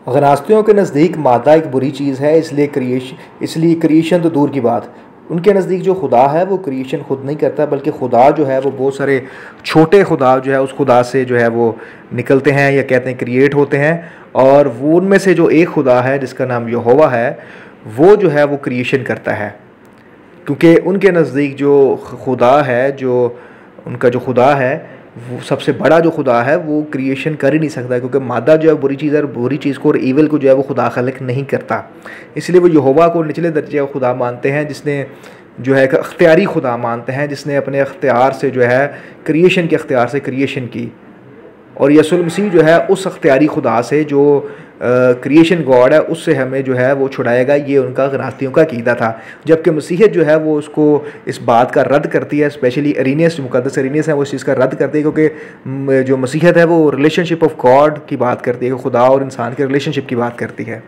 गनास्तियों के नज़दीक मादा एक बुरी चीज़ है, इसलिए क्रिएशन तो दूर की बात। उनके नज़दीक जो खुदा है वो क्रिएशन खुद नहीं करता, बल्कि खुदा जो है वो बहुत सारे छोटे खुदा जो है उस खुदा से जो है वो निकलते हैं, या कहते हैं क्रिएट होते हैं। और वो उनमें से जो एक खुदा है जिसका नाम यहोवा है, वो जो है वो क्रिएशन करता है। क्योंकि उनके नज़दीक जो खुदा है, जो उनका जो खुदा है, वो सबसे बड़ा जो खुदा है, वो क्रिएशन कर ही नहीं सकता, क्योंकि मादा जो है बुरी चीज़ है, और बुरी चीज़ को और ईवल को जो है वो खुदा खालिक नहीं करता। इसलिए वो यहोवा को निचले दर्जे का खुदा मानते हैं, जिसने जो है अख्तियारी खुदा मानते हैं, जिसने अपने अख्तियार से जो है क्रिएशन के अख्तियार से क्रिएशन की। और यीशु मसीह जो है उस अख्तियारी खुदा से, जो क्रिएशन गॉड है, उससे हमें जो है वो छुड़ाएगा। ये उनका गनास्तियों का अकीदा था। जबकि मसीहत जो है वो उसको इस बात का रद्द करती है, स्पेशली अरीनियस, जो मुकद्दस अरीनियस है, वो इस चीज़ का रद्द करती है, क्योंकि जो मसीहत है वो रिलेशनशिप ऑफ गॉड की बात करती है, खुदा और इंसान के रिलेशनशिप की बात करती है।